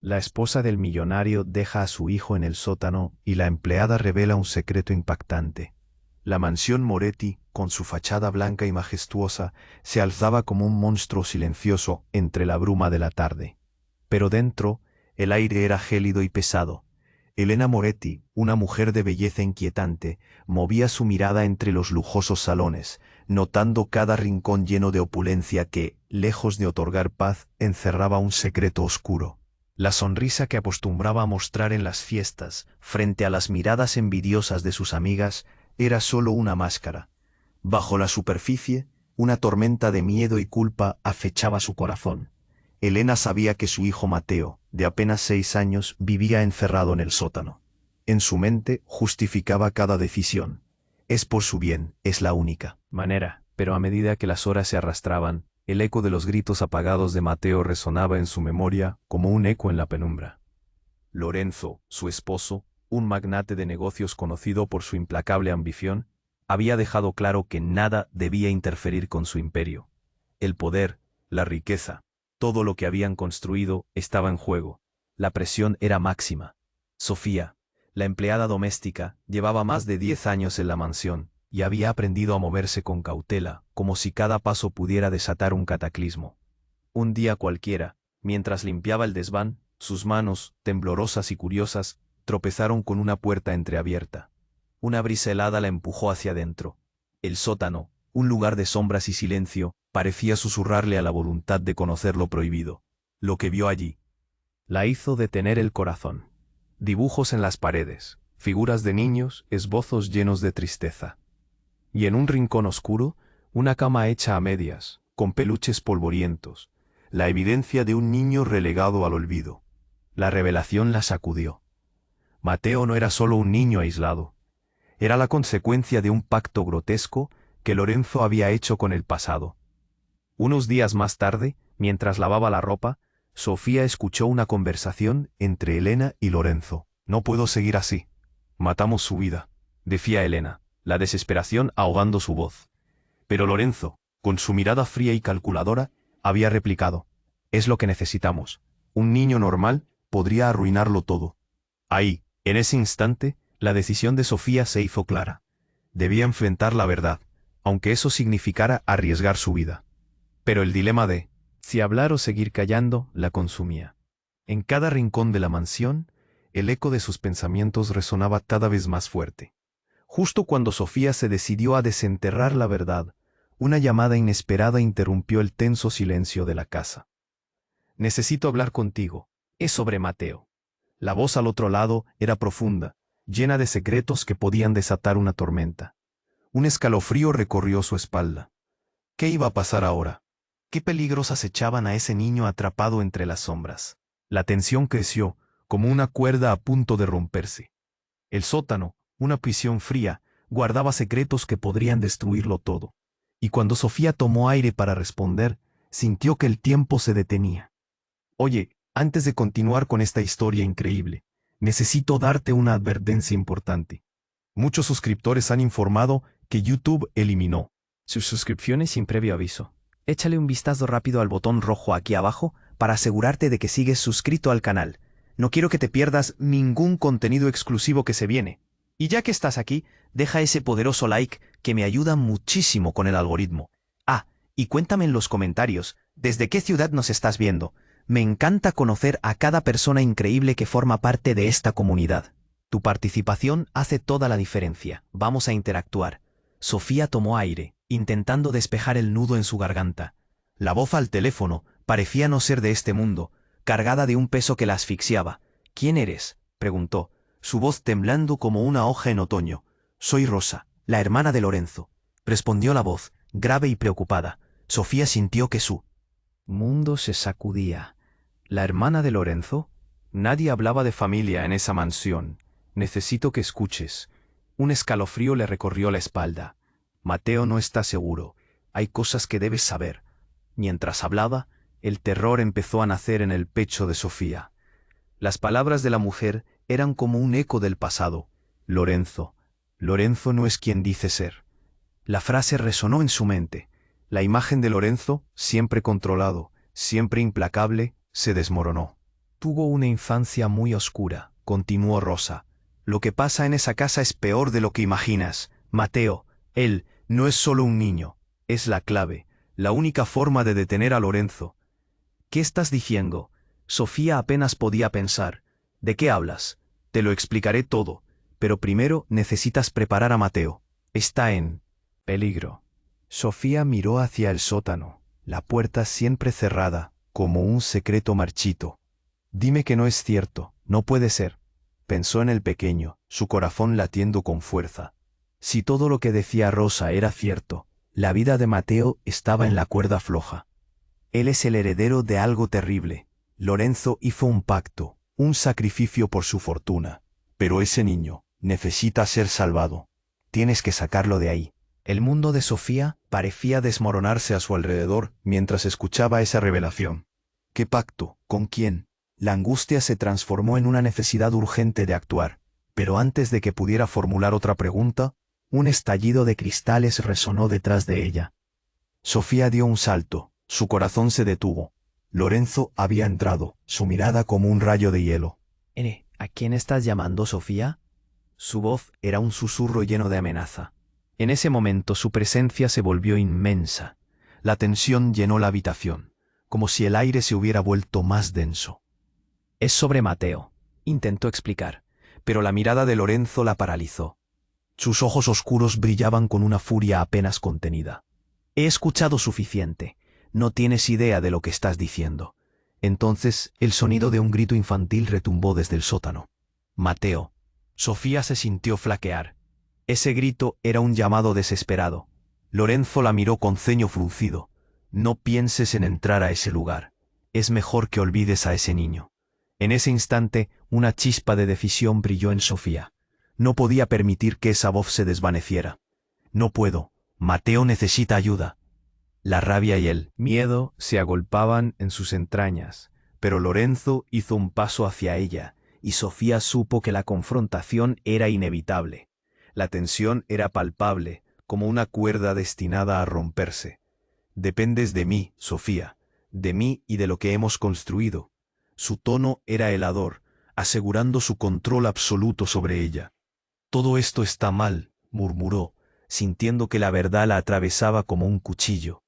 La esposa del millonario deja a su hijo en el sótano y la empleada revela un secreto impactante. La mansión Moretti, con su fachada blanca y majestuosa, se alzaba como un monstruo silencioso entre la bruma de la tarde. Pero dentro, el aire era gélido y pesado. Elena Moretti, una mujer de belleza inquietante, movía su mirada entre los lujosos salones, notando cada rincón lleno de opulencia que, lejos de otorgar paz, encerraba un secreto oscuro. La sonrisa que acostumbraba a mostrar en las fiestas, frente a las miradas envidiosas de sus amigas, era solo una máscara. Bajo la superficie, una tormenta de miedo y culpa acechaba su corazón. Elena sabía que su hijo Mateo, de apenas 6 años, vivía encerrado en el sótano. En su mente justificaba cada decisión. Es por su bien, es la única manera. Pero a medida que las horas se arrastraban, el eco de los gritos apagados de Mateo resonaba en su memoria como un eco en la penumbra. Lorenzo, su esposo, un magnate de negocios conocido por su implacable ambición, había dejado claro que nada debía interferir con su imperio. El poder, la riqueza, todo lo que habían construido estaba en juego. La presión era máxima. Sofía, la empleada doméstica, llevaba más de 10 años en la mansión y había aprendido a moverse con cautela, como si cada paso pudiera desatar un cataclismo. Un día cualquiera, mientras limpiaba el desván, sus manos, temblorosas y curiosas, tropezaron con una puerta entreabierta. Una brisa helada la empujó hacia adentro. El sótano, un lugar de sombras y silencio, parecía susurrarle a la voluntad de conocer lo prohibido. Lo que vio allí la hizo detener el corazón. Dibujos en las paredes, figuras de niños, esbozos llenos de tristeza. Y en un rincón oscuro, una cama hecha a medias, con peluches polvorientos, la evidencia de un niño relegado al olvido. La revelación la sacudió. Mateo no era solo un niño aislado. Era la consecuencia de un pacto grotesco que Lorenzo había hecho con el pasado. Unos días más tarde, mientras lavaba la ropa, Sofía escuchó una conversación entre Elena y Lorenzo. «No puedo seguir así. Matamos su vida», decía Elena, la desesperación ahogando su voz. Pero Lorenzo, con su mirada fría y calculadora, había replicado: «Es lo que necesitamos. Un niño normal podría arruinarlo todo». Ahí, en ese instante, la decisión de Sofía se hizo clara. Debía enfrentar la verdad, aunque eso significara arriesgar su vida. Pero el dilema de si hablar o seguir callando la consumía. En cada rincón de la mansión, el eco de sus pensamientos resonaba cada vez más fuerte. Justo cuando Sofía se decidió a desenterrar la verdad, una llamada inesperada interrumpió el tenso silencio de la casa. «Necesito hablar contigo. Es sobre Mateo». La voz al otro lado era profunda, llena de secretos que podían desatar una tormenta. Un escalofrío recorrió su espalda. ¿Qué iba a pasar ahora? ¿Qué peligros acechaban a ese niño atrapado entre las sombras? La tensión creció, como una cuerda a punto de romperse. El sótano, una prisión fría, guardaba secretos que podrían destruirlo todo. Y cuando Sofía tomó aire para responder, sintió que el tiempo se detenía. «Oye, antes de continuar con esta historia increíble, necesito darte una advertencia importante. Muchos suscriptores han informado que YouTube eliminó sus suscripciones sin previo aviso. Échale un vistazo rápido al botón rojo aquí abajo para asegurarte de que sigues suscrito al canal. No quiero que te pierdas ningún contenido exclusivo que se viene. Y ya que estás aquí, deja ese poderoso like que me ayuda muchísimo con el algoritmo. Ah, y cuéntame en los comentarios, ¿desde qué ciudad nos estás viendo? Me encanta conocer a cada persona increíble que forma parte de esta comunidad. Tu participación hace toda la diferencia. Vamos a interactuar». Sofía tomó aire, intentando despejar el nudo en su garganta. La voz al teléfono parecía no ser de este mundo, cargada de un peso que la asfixiaba. «¿Quién eres?», preguntó, su voz temblando como una hoja en otoño. «Soy Rosa, la hermana de Lorenzo», respondió la voz, grave y preocupada. Sofía sintió que su mundo se sacudía. ¿La hermana de Lorenzo? Nadie hablaba de familia en esa mansión. «Necesito que escuches». Un escalofrío le recorrió la espalda. «Mateo no está seguro. Hay cosas que debes saber». Mientras hablaba, el terror empezó a nacer en el pecho de Sofía. Las palabras de la mujer eran como un eco del pasado. «Lorenzo. Lorenzo no es quien dice ser». La frase resonó en su mente. La imagen de Lorenzo, siempre controlado, siempre implacable, se desmoronó. Tuvo una infancia muy oscura, continuó Rosa. Lo que pasa en esa casa es peor de lo que imaginas. Mateo, él no es solo un niño, es la clave, la única forma de detener a Lorenzo. ¿Qué estás diciendo? Sofía apenas podía pensar. ¿De qué hablas? Te lo explicaré todo, pero primero necesitas preparar a Mateo. Está en peligro. Sofía miró hacia el sótano, la puerta siempre cerrada, como un secreto marchito. Dime que no es cierto, no puede ser. Pensó en el pequeño, su corazón latiendo con fuerza. Si todo lo que decía Rosa era cierto, la vida de Mateo estaba en la cuerda floja. Él es el heredero de algo terrible. Lorenzo hizo un pacto, un sacrificio por su fortuna. Pero ese niño necesita ser salvado. Tienes que sacarlo de ahí. El mundo de Sofía parecía desmoronarse a su alrededor mientras escuchaba esa revelación. ¿Qué pacto? ¿Con quién? La angustia se transformó en una necesidad urgente de actuar. Pero antes de que pudiera formular otra pregunta, un estallido de cristales resonó detrás de ella. Sofía dio un salto, su corazón se detuvo. Lorenzo había entrado, su mirada como un rayo de hielo. ¿A quién estás llamando, Sofía? Su voz era un susurro lleno de amenaza. En ese momento su presencia se volvió inmensa. La tensión llenó la habitación, como si el aire se hubiera vuelto más denso. Es sobre Mateo, intentó explicar, pero la mirada de Lorenzo la paralizó. Sus ojos oscuros brillaban con una furia apenas contenida. He escuchado suficiente. No tienes idea de lo que estás diciendo. Entonces el sonido de un grito infantil retumbó desde el sótano. Mateo. Sofía se sintió flaquear. Ese grito era un llamado desesperado. Lorenzo la miró con ceño fruncido. No pienses en entrar a ese lugar. Es mejor que olvides a ese niño. En ese instante, una chispa de decisión brilló en Sofía. No podía permitir que esa voz se desvaneciera. No puedo. Mateo necesita ayuda. La rabia y el miedo se agolpaban en sus entrañas, pero Lorenzo hizo un paso hacia ella, y Sofía supo que la confrontación era inevitable. La tensión era palpable, como una cuerda destinada a romperse. Dependes de mí, Sofía, de mí y de lo que hemos construido. Su tono era helador, asegurando su control absoluto sobre ella. Todo esto está mal, murmuró, sintiendo que la verdad la atravesaba como un cuchillo.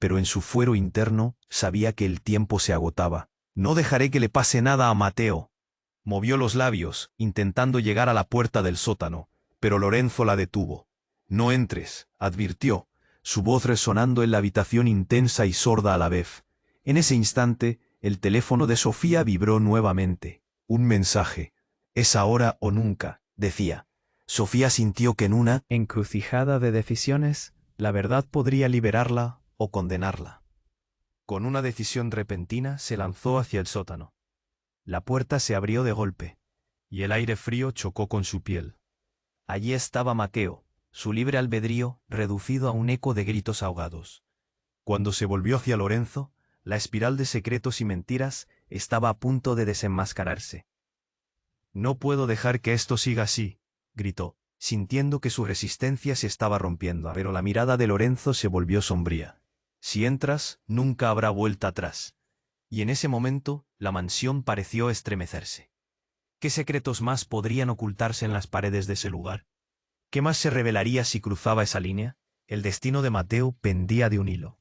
Pero en su fuero interno sabía que el tiempo se agotaba. No dejaré que le pase nada a Mateo. Movió los labios, intentando llegar a la puerta del sótano, pero Lorenzo la detuvo. No entres, advirtió, su voz resonando en la habitación intensa y sorda a la vez. En ese instante, el teléfono de Sofía vibró nuevamente. Un mensaje. Es ahora o nunca, decía. Sofía sintió que en una encrucijada de decisiones, la verdad podría liberarla o condenarla. Con una decisión repentina se lanzó hacia el sótano. La puerta se abrió de golpe, y el aire frío chocó con su piel. Allí estaba Mateo, su libre albedrío reducido a un eco de gritos ahogados. Cuando se volvió hacia Lorenzo, la espiral de secretos y mentiras estaba a punto de desenmascararse. «No puedo dejar que esto siga así», gritó, sintiendo que su resistencia se estaba rompiendo, pero la mirada de Lorenzo se volvió sombría. «Si entras, nunca habrá vuelta atrás». Y en ese momento, la mansión pareció estremecerse. ¿Qué secretos más podrían ocultarse en las paredes de ese lugar? ¿Qué más se revelaría si cruzaba esa línea? El destino de Mateo pendía de un hilo.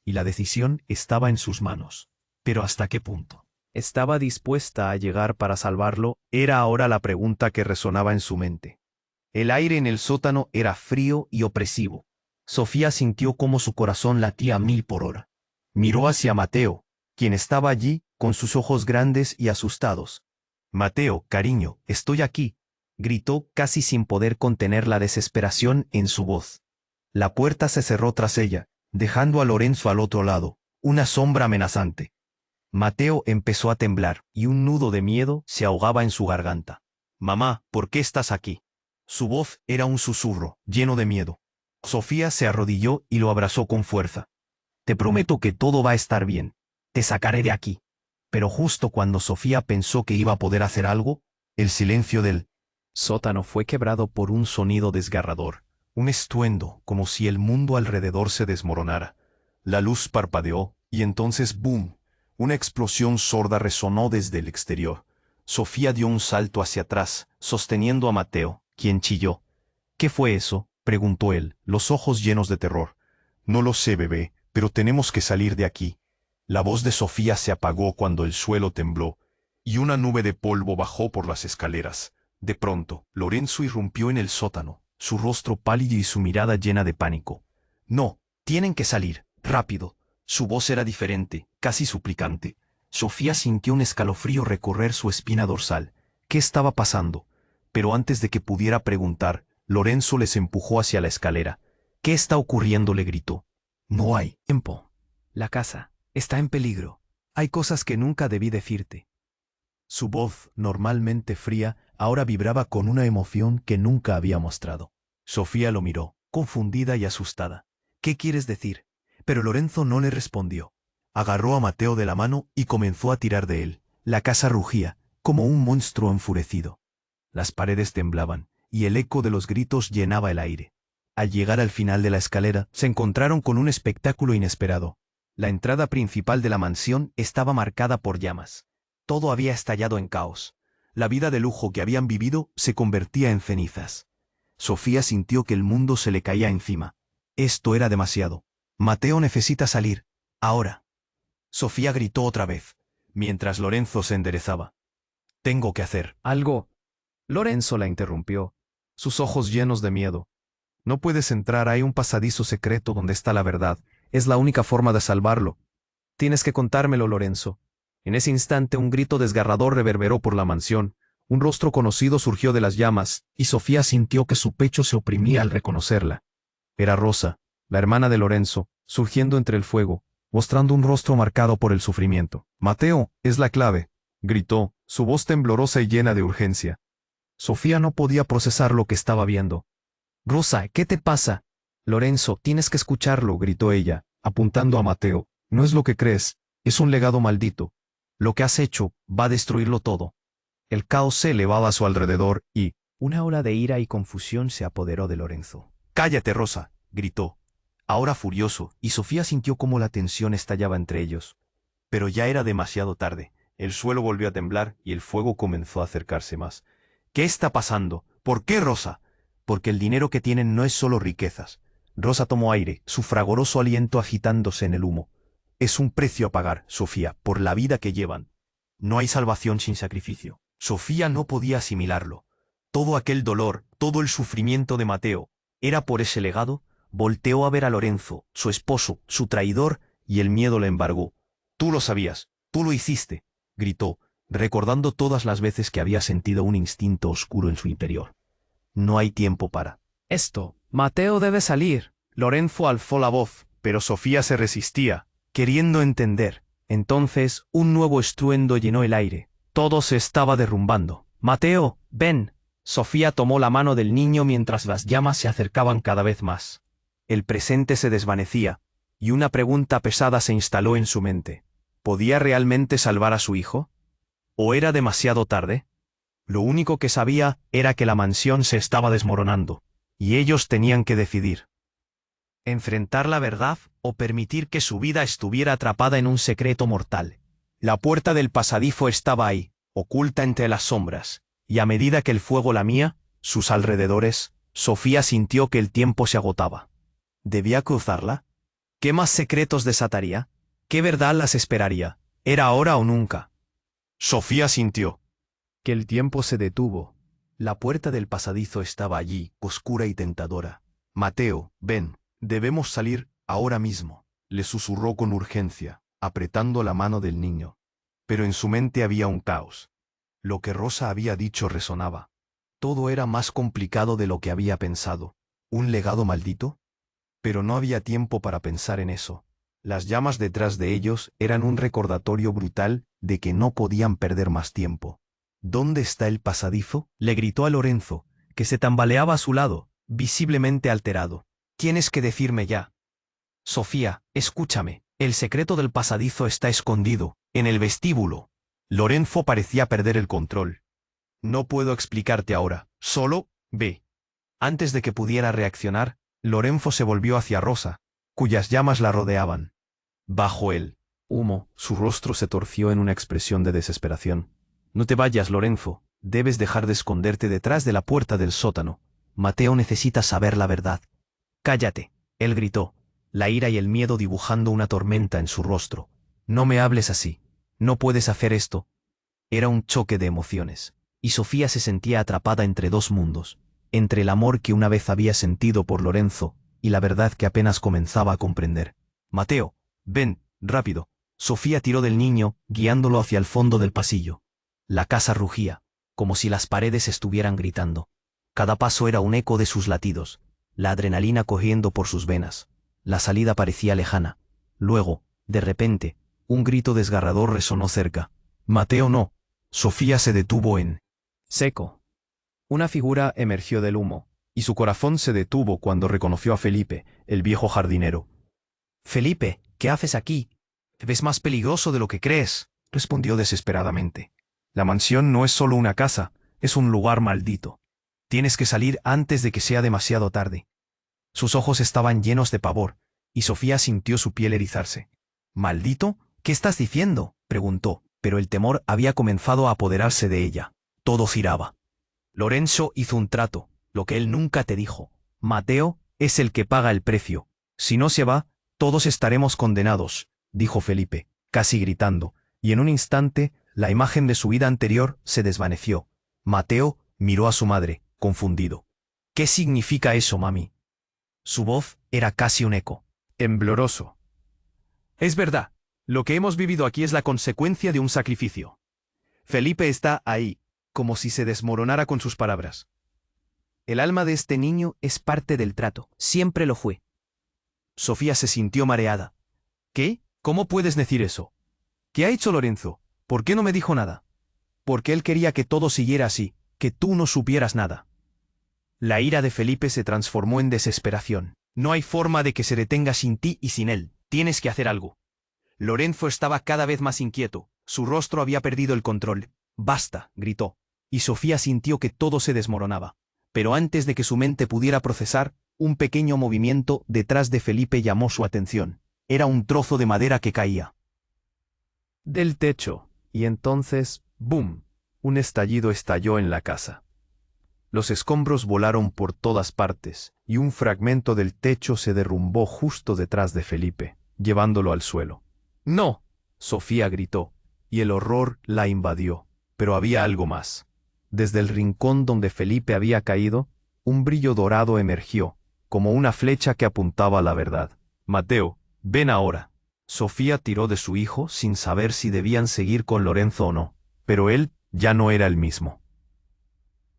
Y la decisión estaba en sus manos. ¿Pero hasta qué punto? ¿Estaba dispuesta a llegar para salvarlo? Era ahora la pregunta que resonaba en su mente. El aire en el sótano era frío y opresivo. Sofía sintió cómo su corazón latía a 1000 por hora. Miró hacia Mateo, quien estaba allí, con sus ojos grandes y asustados. «Mateo, cariño, estoy aquí», gritó casi sin poder contener la desesperación en su voz. La puerta se cerró tras ella, dejando a Lorenzo al otro lado, una sombra amenazante. Mateo empezó a temblar, y un nudo de miedo se ahogaba en su garganta. «Mamá, ¿por qué estás aquí?» Su voz era un susurro, lleno de miedo. Sofía se arrodilló y lo abrazó con fuerza. «Te prometo que todo va a estar bien. Te sacaré de aquí». Pero justo cuando Sofía pensó que iba a poder hacer algo, el silencio del sótano fue quebrado por un sonido desgarrador, un estruendo como si el mundo alrededor se desmoronara. La luz parpadeó, y entonces ¡boom! Una explosión sorda resonó desde el exterior. Sofía dio un salto hacia atrás, sosteniendo a Mateo, quien chilló. ¿Qué fue eso?, preguntó él, los ojos llenos de terror. No lo sé, bebé, pero tenemos que salir de aquí. La voz de Sofía se apagó cuando el suelo tembló, y una nube de polvo bajó por las escaleras. De pronto, Lorenzo irrumpió en el sótano, su rostro pálido y su mirada llena de pánico. No, tienen que salir, rápido. Su voz era diferente, casi suplicante. Sofía sintió un escalofrío recorrer su espina dorsal. ¿Qué estaba pasando? Pero antes de que pudiera preguntar, Lorenzo les empujó hacia la escalera. ¿Qué está ocurriendo?, le gritó. No hay tiempo. La casa está en peligro. Hay cosas que nunca debí decirte. Su voz, normalmente fría, ahora vibraba con una emoción que nunca había mostrado. Sofía lo miró, confundida y asustada. ¿Qué quieres decir? Pero Lorenzo no le respondió. Agarró a Mateo de la mano y comenzó a tirar de él. La casa rugía, como un monstruo enfurecido. Las paredes temblaban, y el eco de los gritos llenaba el aire. Al llegar al final de la escalera, se encontraron con un espectáculo inesperado. La entrada principal de la mansión estaba marcada por llamas. Todo había estallado en caos. La vida de lujo que habían vivido se convertía en cenizas. Sofía sintió que el mundo se le caía encima. Esto era demasiado. Mateo necesita salir. Ahora. Sofía gritó otra vez, mientras Lorenzo se enderezaba. Tengo que hacer algo. Lorenzo la interrumpió, sus ojos llenos de miedo. No puedes entrar, hay un pasadizo secreto donde está la verdad. Es la única forma de salvarlo. Tienes que contármelo, Lorenzo. En ese instante un grito desgarrador reverberó por la mansión. Un rostro conocido surgió de las llamas, y Sofía sintió que su pecho se oprimía al reconocerla. Era Rosa, la hermana de Lorenzo, surgiendo entre el fuego, mostrando un rostro marcado por el sufrimiento. Mateo, es la clave, gritó, su voz temblorosa y llena de urgencia. Sofía no podía procesar lo que estaba viendo. Rosa, ¿qué te pasa? Lorenzo, tienes que escucharlo, gritó ella, apuntando a Mateo. No es lo que crees, es un legado maldito. Lo que has hecho va a destruirlo todo. El caos se elevaba a su alrededor y una ola de ira y confusión se apoderó de Lorenzo. Cállate, Rosa, gritó, ahora furioso, y Sofía sintió cómo la tensión estallaba entre ellos. Pero ya era demasiado tarde. El suelo volvió a temblar y el fuego comenzó a acercarse más. ¿Qué está pasando? ¿Por qué, Rosa? Porque el dinero que tienen no es solo riquezas. Rosa tomó aire, su fragoroso aliento agitándose en el humo. Es un precio a pagar, Sofía, por la vida que llevan. No hay salvación sin sacrificio. Sofía no podía asimilarlo. Todo aquel dolor, todo el sufrimiento de Mateo, ¿era por ese legado? Volteó a ver a Lorenzo, su esposo, su traidor, y el miedo le embargó. Tú lo sabías, tú lo hiciste, gritó, recordando todas las veces que había sentido un instinto oscuro en su interior. No hay tiempo para esto. Mateo debe salir. Lorenzo alzó la voz, pero Sofía se resistía, queriendo entender. Entonces, un nuevo estruendo llenó el aire. Todo se estaba derrumbando. Mateo, ven. Sofía tomó la mano del niño mientras las llamas se acercaban cada vez más. El presente se desvanecía, y una pregunta pesada se instaló en su mente. ¿Podía realmente salvar a su hijo? ¿O era demasiado tarde? Lo único que sabía era que la mansión se estaba desmoronando, y ellos tenían que decidir. Enfrentar la verdad o permitir que su vida estuviera atrapada en un secreto mortal. La puerta del pasadizo estaba ahí, oculta entre las sombras, y a medida que el fuego lamía sus alrededores, Sofía sintió que el tiempo se agotaba. ¿Debía cruzarla? ¿Qué más secretos desataría? ¿Qué verdad las esperaría? ¿Era ahora o nunca? Sofía sintió que el tiempo se detuvo. La puerta del pasadizo estaba allí, oscura y tentadora. Mateo, ven, debemos salir ahora mismo, le susurró con urgencia, apretando la mano del niño. Pero en su mente había un caos. Lo que Rosa había dicho resonaba. Todo era más complicado de lo que había pensado. ¿Un legado maldito? Pero no había tiempo para pensar en eso. Las llamas detrás de ellos eran un recordatorio brutal de que no podían perder más tiempo. ¿Dónde está el pasadizo?, le gritó a Lorenzo, que se tambaleaba a su lado, visiblemente alterado. Tienes que decirme ya. Sofía, escúchame, el secreto del pasadizo está escondido, en el vestíbulo. Lorenzo parecía perder el control. No puedo explicarte ahora, solo ve. Antes de que pudiera reaccionar, Lorenzo se volvió hacia Rosa, cuyas llamas la rodeaban. Bajo él, Humo, su rostro se torció en una expresión de desesperación. No te vayas, Lorenzo, debes dejar de esconderte detrás de la puerta del sótano. Mateo necesita saber la verdad. Cállate, él gritó, la ira y el miedo dibujando una tormenta en su rostro. No me hables así. No puedes hacer esto. Era un choque de emociones, y Sofía se sentía atrapada entre dos mundos, entre el amor que una vez había sentido por Lorenzo y la verdad que apenas comenzaba a comprender. Mateo, ven, rápido. Sofía tiró del niño, guiándolo hacia el fondo del pasillo. La casa rugía, como si las paredes estuvieran gritando. Cada paso era un eco de sus latidos, la adrenalina corriendo por sus venas. La salida parecía lejana. Luego, de repente, un grito desgarrador resonó cerca. Mateo no. Sofía se detuvo en seco. Una figura emergió del humo, y su corazón se detuvo cuando reconoció a Felipe, el viejo jardinero. Felipe, ¿qué haces aquí? «Ves más peligroso de lo que crees», respondió desesperadamente. «La mansión no es solo una casa, es un lugar maldito. Tienes que salir antes de que sea demasiado tarde». Sus ojos estaban llenos de pavor, y Sofía sintió su piel erizarse. «¿Maldito? ¿Qué estás diciendo?», preguntó, pero el temor había comenzado a apoderarse de ella. Todo giraba. «Lorenzo hizo un trato, lo que él nunca te dijo. Mateo es el que paga el precio. Si no se va, todos estaremos condenados», dijo Felipe, casi gritando, y en un instante, la imagen de su vida anterior se desvaneció. Mateo miró a su madre, confundido. «¿Qué significa eso, mami?». Su voz era casi un eco, tembloroso. «Es verdad, lo que hemos vivido aquí es la consecuencia de un sacrificio». Felipe está ahí, como si se desmoronara con sus palabras. «El alma de este niño es parte del trato, siempre lo fue». Sofía se sintió mareada. «¿Qué? ¿Cómo puedes decir eso? ¿Qué ha hecho Lorenzo? ¿Por qué no me dijo nada?». «Porque él quería que todo siguiera así, que tú no supieras nada». La ira de Felipe se transformó en desesperación. «No hay forma de que se detenga sin ti y sin él. Tienes que hacer algo». Lorenzo estaba cada vez más inquieto. Su rostro había perdido el control. «Basta», gritó. Y Sofía sintió que todo se desmoronaba. Pero antes de que su mente pudiera procesar, un pequeño movimiento detrás de Felipe llamó su atención. Era un trozo de madera que caía del techo, y entonces, ¡bum!, un estallido estalló en la casa. Los escombros volaron por todas partes, y un fragmento del techo se derrumbó justo detrás de Felipe, llevándolo al suelo. «¡No!», Sofía gritó, y el horror la invadió. Pero había algo más. Desde el rincón donde Felipe había caído, un brillo dorado emergió, como una flecha que apuntaba a la verdad. «Mateo, ven ahora». Sofía tiró de su hijo sin saber si debían seguir con Lorenzo o no, pero él ya no era el mismo.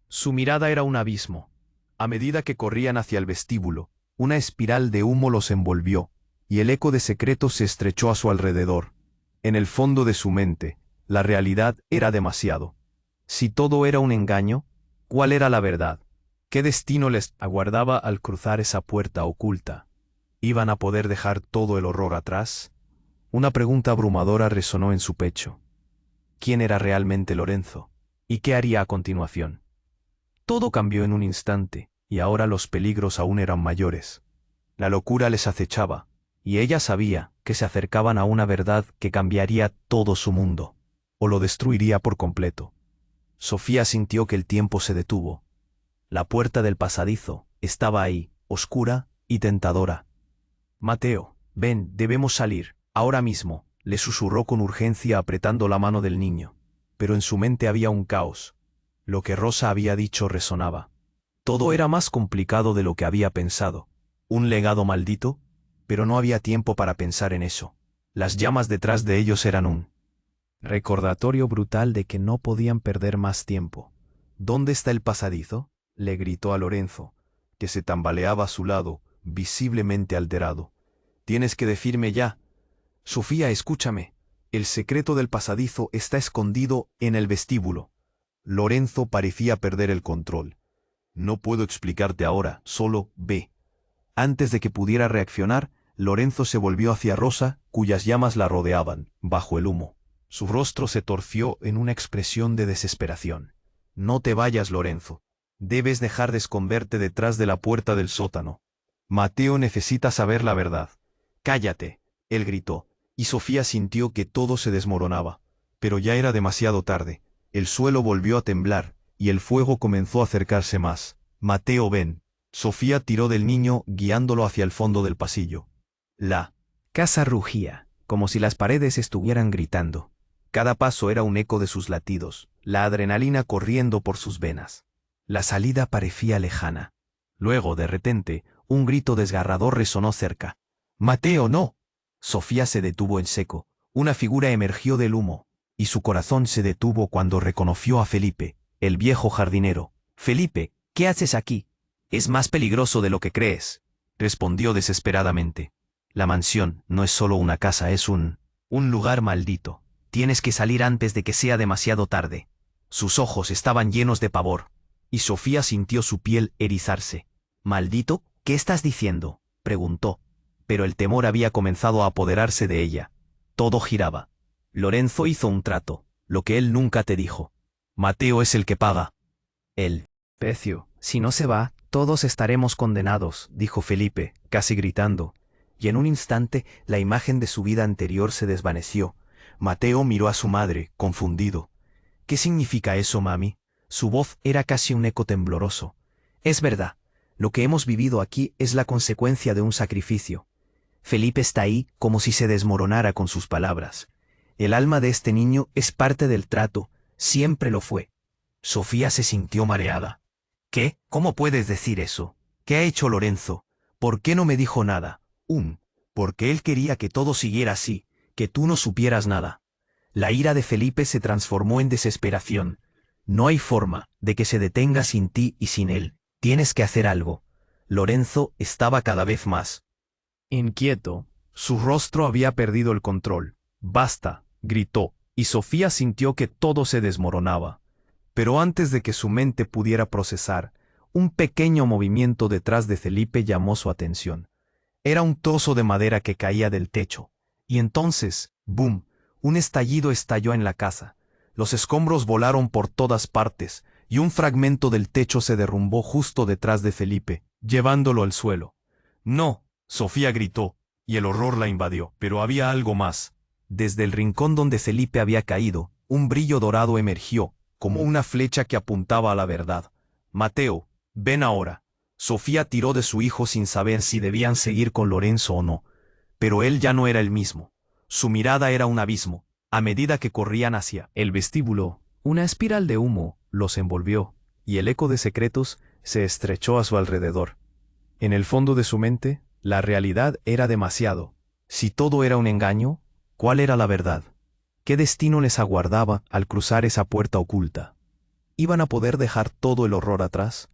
Su mirada era un abismo. A medida que corrían hacia el vestíbulo, una espiral de humo los envolvió, y el eco de secretos se estrechó a su alrededor. En el fondo de su mente, la realidad era demasiado. Si todo era un engaño, ¿cuál era la verdad? ¿Qué destino les aguardaba al cruzar esa puerta oculta? ¿Iban a poder dejar todo el horror atrás? Una pregunta abrumadora resonó en su pecho. ¿Quién era realmente Lorenzo? ¿Y qué haría a continuación? Todo cambió en un instante, y ahora los peligros aún eran mayores. La locura les acechaba, y ella sabía que se acercaban a una verdad que cambiaría todo su mundo, o lo destruiría por completo. Sofía sintió que el tiempo se detuvo. La puerta del pasadizo estaba ahí, oscura y tentadora. «Mateo, ven, debemos salir, ahora mismo», le susurró con urgencia apretando la mano del niño. Pero en su mente había un caos. Lo que Rosa había dicho resonaba. Todo era más complicado de lo que había pensado. ¿Un legado maldito? Pero no había tiempo para pensar en eso. Las llamas detrás de ellos eran un recordatorio brutal de que no podían perder más tiempo. «¿Dónde está el pasadizo?», le gritó a Lorenzo, que se tambaleaba a su lado, visiblemente alterado. «Tienes que decirme ya». «Sofía, escúchame. El secreto del pasadizo está escondido en el vestíbulo». Lorenzo parecía perder el control. «No puedo explicarte ahora, solo ve». Antes de que pudiera reaccionar, Lorenzo se volvió hacia Rosa, cuyas llamas la rodeaban, bajo el humo. Su rostro se torció en una expresión de desesperación. «No te vayas, Lorenzo. Debes dejar de esconderte detrás de la puerta del sótano. Mateo necesita saber la verdad». «Cállate», él gritó, y Sofía sintió que todo se desmoronaba. Pero ya era demasiado tarde. El suelo volvió a temblar, y el fuego comenzó a acercarse más. Mateo, ven. Sofía tiró del niño, guiándolo hacia el fondo del pasillo. La casa rugía, como si las paredes estuvieran gritando. Cada paso era un eco de sus latidos, la adrenalina corriendo por sus venas. La salida parecía lejana. Luego, de repente, un grito desgarrador resonó cerca. ¡Mateo, no! Sofía se detuvo en seco. Una figura emergió del humo, y su corazón se detuvo cuando reconoció a Felipe, el viejo jardinero. «Felipe, ¿qué haces aquí? Es más peligroso de lo que crees», respondió desesperadamente. «La mansión no es solo una casa, es un lugar maldito. Tienes que salir antes de que sea demasiado tarde». Sus ojos estaban llenos de pavor, y Sofía sintió su piel erizarse. «¿Maldito? ¿Qué estás diciendo?», preguntó, pero el temor había comenzado a apoderarse de ella. Todo giraba. Lorenzo hizo un trato, lo que él nunca te dijo. Mateo es el que paga. El precio. Si no se va, todos estaremos condenados, dijo Felipe, casi gritando, y en un instante la imagen de su vida anterior se desvaneció. Mateo miró a su madre, confundido. «¿Qué significa eso, mami?». Su voz era casi un eco tembloroso. «Es verdad, lo que hemos vivido aquí es la consecuencia de un sacrificio». Felipe está ahí como si se desmoronara con sus palabras. «El alma de este niño es parte del trato, siempre lo fue». Sofía se sintió mareada. «¿Qué? ¿Cómo puedes decir eso? ¿Qué ha hecho Lorenzo? ¿Por qué no me dijo nada?» Porque él quería que todo siguiera así, que tú no supieras nada». La ira de Felipe se transformó en desesperación. «No hay forma de que se detenga sin ti y sin él. Tienes que hacer algo». Lorenzo estaba cada vez más inquieto. Su rostro había perdido el control. «Basta», gritó, y Sofía sintió que todo se desmoronaba. Pero antes de que su mente pudiera procesar, un pequeño movimiento detrás de Felipe llamó su atención. Era un trozo de madera que caía del techo. Y entonces, ¡boom!, un estallido estalló en la casa. Los escombros volaron por todas partes, y un fragmento del techo se derrumbó justo detrás de Felipe, llevándolo al suelo. «¡No!», Sofía gritó, y el horror la invadió. Pero había algo más. Desde el rincón donde Felipe había caído, un brillo dorado emergió, como una flecha que apuntaba a la verdad. «Mateo, ven ahora». Sofía tiró de su hijo sin saber si debían seguir con Lorenzo o no. Pero él ya no era el mismo. Su mirada era un abismo. A medida que corrían hacia el vestíbulo, una espiral de humo los envolvió, y el eco de secretos se estrechó a su alrededor. En el fondo de su mente, la realidad era demasiado. Si todo era un engaño, ¿cuál era la verdad? ¿Qué destino les aguardaba al cruzar esa puerta oculta? ¿Iban a poder dejar todo el horror atrás?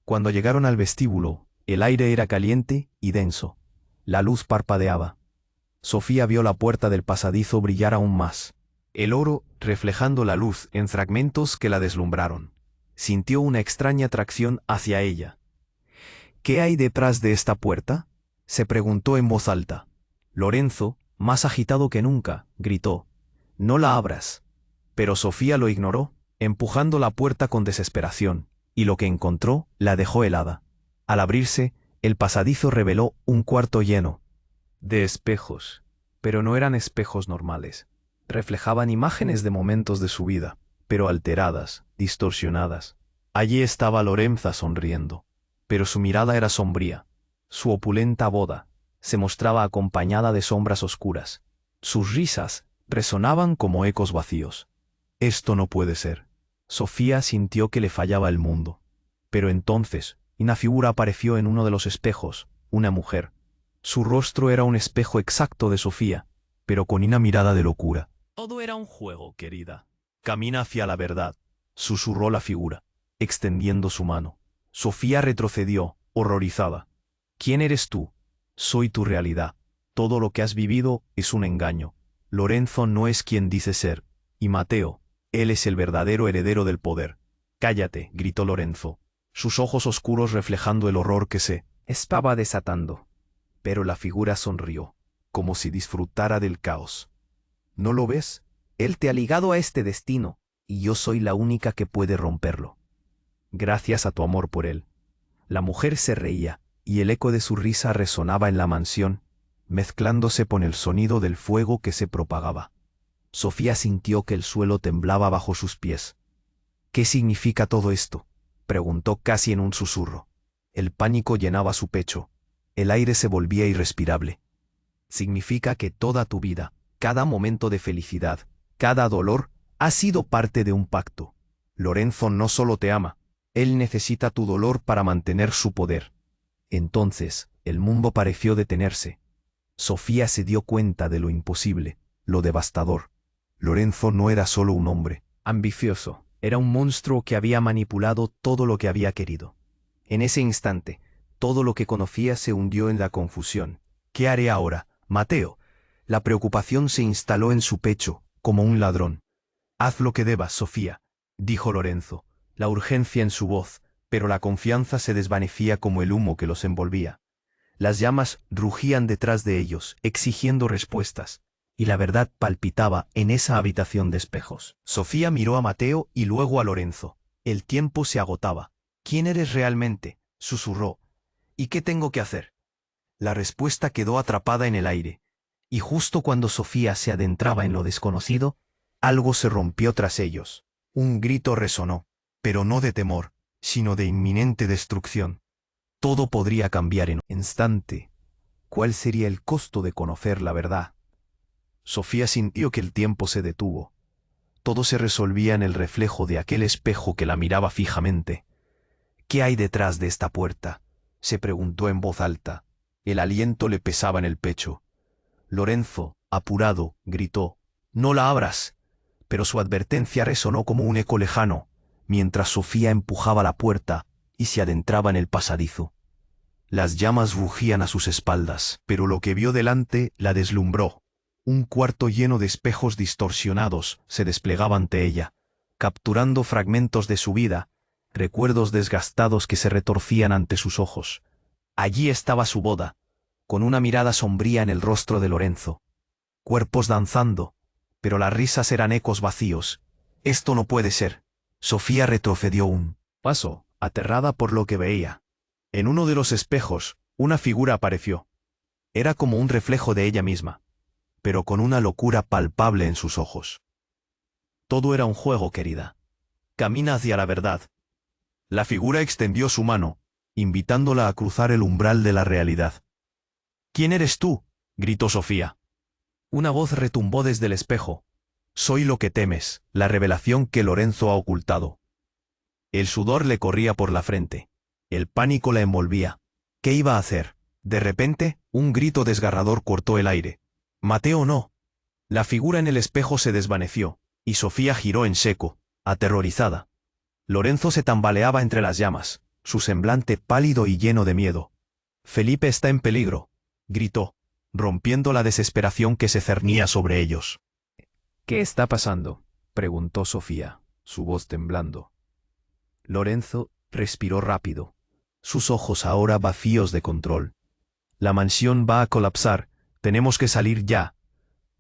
Cuando llegaron al vestíbulo, el aire era caliente y denso. La luz parpadeaba. Sofía vio la puerta del pasadizo brillar aún más, el oro reflejando la luz en fragmentos que la deslumbraron. Sintió una extraña atracción hacia ella. «¿Qué hay detrás de esta puerta?», se preguntó en voz alta. Lorenzo, más agitado que nunca, gritó: «No la abras». Pero Sofía lo ignoró, empujando la puerta con desesperación, y lo que encontró la dejó helada. Al abrirse, el pasadizo reveló un cuarto lleno de espejos, pero no eran espejos normales. Reflejaban imágenes de momentos de su vida, pero alteradas, distorsionadas. Allí estaba Lorenza sonriendo, pero su mirada era sombría. Su opulenta boda se mostraba acompañada de sombras oscuras. Sus risas resonaban como ecos vacíos. «Esto no puede ser». Sofía sintió que le fallaba el mundo. Pero entonces, una figura apareció en uno de los espejos, una mujer. Su rostro era un espejo exacto de Sofía, pero con una mirada de locura. «Todo era un juego, querida. Camina hacia la verdad», susurró la figura, extendiendo su mano. Sofía retrocedió, horrorizada. «¿Quién eres tú?». «Soy tu realidad. Todo lo que has vivido es un engaño. Lorenzo no es quien dice ser, y Mateo, él es el verdadero heredero del poder». «Cállate», gritó Lorenzo, sus ojos oscuros reflejando el horror que se estaba desatando. Pero la figura sonrió, como si disfrutara del caos. «¿No lo ves? Él te ha ligado a este destino, y yo soy la única que puede romperlo. Gracias a tu amor por él». La mujer se reía, y el eco de su risa resonaba en la mansión. mezclándose con el sonido del fuego que se propagaba. Sofía sintió que el suelo temblaba bajo sus pies. ¿Qué significa todo esto?, preguntó casi en un susurro. El pánico llenaba su pecho. El aire se volvía irrespirable. Significa que toda tu vida, cada momento de felicidad, cada dolor, ha sido parte de un pacto. Lorenzo no solo te ama, él necesita tu dolor para mantener su poder. Entonces, el mundo pareció detenerse. Sofía se dio cuenta de lo imposible, lo devastador. Lorenzo no era solo un hombre ambicioso, era un monstruo que había manipulado todo lo que había querido. En ese instante, todo lo que conocía se hundió en la confusión. ¿Qué haré ahora, Mateo? La preocupación se instaló en su pecho, como un ladrón. Haz lo que debas, Sofía, dijo Lorenzo, la urgencia en su voz, pero la confianza se desvanecía como el humo que los envolvía. Las llamas rugían detrás de ellos, exigiendo respuestas, y la verdad palpitaba en esa habitación de espejos. Sofía miró a Mateo y luego a Lorenzo. El tiempo se agotaba. ¿Quién eres realmente?, susurró. ¿Y qué tengo que hacer? La respuesta quedó atrapada en el aire, y justo cuando Sofía se adentraba en lo desconocido, algo se rompió tras ellos. Un grito resonó, pero no de temor, sino de inminente destrucción. Todo podría cambiar en un instante. ¿Cuál sería el costo de conocer la verdad? Sofía sintió que el tiempo se detuvo. Todo se resolvía en el reflejo de aquel espejo que la miraba fijamente. ¿Qué hay detrás de esta puerta?, se preguntó en voz alta. El aliento le pesaba en el pecho. Lorenzo, apurado, gritó: «¡No la abras!», pero su advertencia resonó como un eco lejano, mientras Sofía empujaba la puerta y se adentraba en el pasadizo. Las llamas rugían a sus espaldas, pero lo que vio delante la deslumbró. Un cuarto lleno de espejos distorsionados se desplegaba ante ella, capturando fragmentos de su vida, recuerdos desgastados que se retorcían ante sus ojos. Allí estaba su boda, con una mirada sombría en el rostro de Lorenzo. Cuerpos danzando, pero las risas eran ecos vacíos. Esto no puede ser. Sofía retrocedió un paso, aterrada por lo que veía. En uno de los espejos, una figura apareció. Era como un reflejo de ella misma, pero con una locura palpable en sus ojos. Todo era un juego, querida. Camina hacia la verdad. La figura extendió su mano, invitándola a cruzar el umbral de la realidad. «¿Quién eres tú?», gritó Sofía. Una voz retumbó desde el espejo. «Soy lo que temes, la revelación que Lorenzo ha ocultado». El sudor le corría por la frente. El pánico la envolvía. ¿Qué iba a hacer? De repente, un grito desgarrador cortó el aire. «¡Mateo, no!». La figura en el espejo se desvaneció, y Sofía giró en seco, aterrorizada. Lorenzo se tambaleaba entre las llamas, su semblante pálido y lleno de miedo. «Felipe está en peligro», gritó, rompiendo la desesperación que se cernía sobre ellos. «¿Qué está pasando?», preguntó Sofía, su voz temblando. Lorenzo respiró rápido, sus ojos ahora vacíos de control. «La mansión va a colapsar, tenemos que salir ya».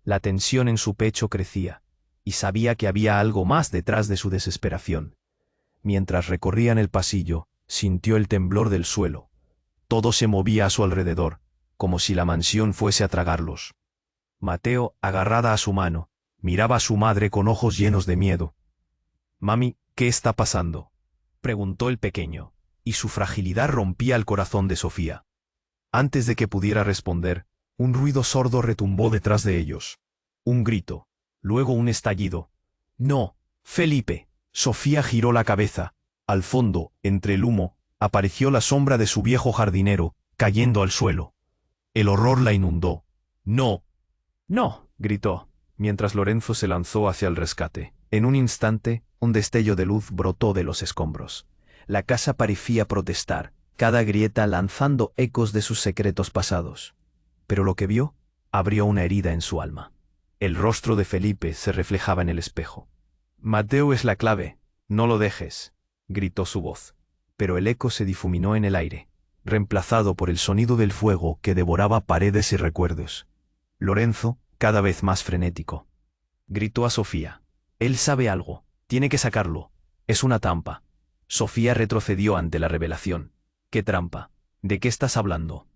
La tensión en su pecho crecía, y sabía que había algo más detrás de su desesperación. Mientras recorrían el pasillo, sintió el temblor del suelo. Todo se movía a su alrededor, como si la mansión fuese a tragarlos. Mateo, agarrada a su mano, miraba a su madre con ojos llenos de miedo. «Mami, ¿qué está pasando?», preguntó el pequeño, y su fragilidad rompía el corazón de Sofía. Antes de que pudiera responder, un ruido sordo retumbó detrás de ellos. Un grito, luego un estallido. «¡No, Felipe!». Sofía giró la cabeza. Al fondo, entre el humo, apareció la sombra de su viejo jardinero, cayendo al suelo. El horror la inundó. «¡No! ¡No!», gritó, mientras Lorenzo se lanzó hacia el rescate. En un instante, un destello de luz brotó de los escombros. La casa parecía protestar, cada grieta lanzando ecos de sus secretos pasados. Pero lo que vio abrió una herida en su alma. El rostro de Felipe se reflejaba en el espejo. «Mateo es la clave, no lo dejes», gritó su voz. Pero el eco se difuminó en el aire, reemplazado por el sonido del fuego que devoraba paredes y recuerdos. Lorenzo, cada vez más frenético, gritó a Sofía: «Él sabe algo, tiene que sacarlo. Es una trampa». Sofía retrocedió ante la revelación. «¿Qué trampa? ¿De qué estás hablando?».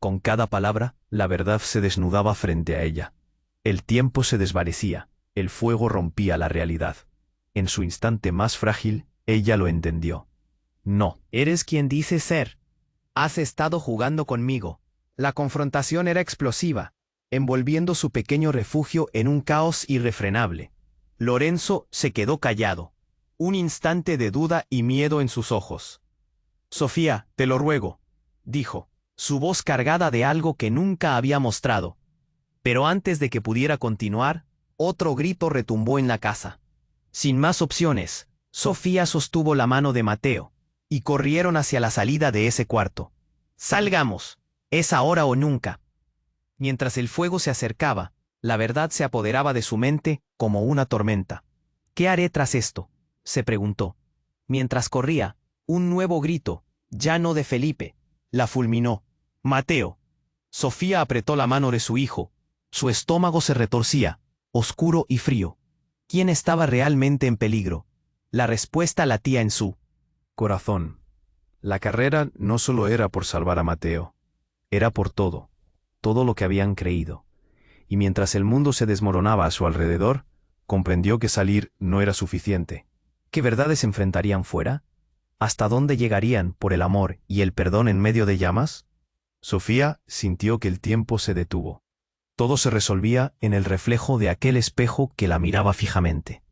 Con cada palabra, la verdad se desnudaba frente a ella. El tiempo se desvanecía, el fuego rompía la realidad. En su instante más frágil, ella lo entendió. No, Eres quien dices ser. Has estado jugando conmigo. La confrontación era explosiva, envolviendo su pequeño refugio en un caos irrefrenable. Lorenzo se quedó callado, un instante de duda y miedo en sus ojos. Sofía, te lo ruego, dijo, su voz cargada de algo que nunca había mostrado. Pero antes de que pudiera continuar, otro grito retumbó en la casa. Sin más opciones, Sofía sostuvo la mano de Mateo, y corrieron hacia la salida de ese cuarto. ¡Salgamos! Es ahora o nunca. Mientras el fuego se acercaba, la verdad se apoderaba de su mente como una tormenta. ¿Qué haré tras esto?, se preguntó. Mientras corría, un nuevo grito, ya no de Felipe, la fulminó. ¡Mateo! Sofía apretó la mano de su hijo. Su estómago se retorcía, oscuro y frío. ¿Quién estaba realmente en peligro? La respuesta latía en su corazón. La carrera no solo era por salvar a Mateo, era por todo lo que habían creído. Y mientras el mundo se desmoronaba a su alrededor, comprendió que salir no era suficiente. ¿Qué verdades enfrentarían fuera? ¿Hasta dónde llegarían por el amor y el perdón en medio de llamas? Sofía sintió que el tiempo se detuvo. Todo se resolvía en el reflejo de aquel espejo que la miraba fijamente.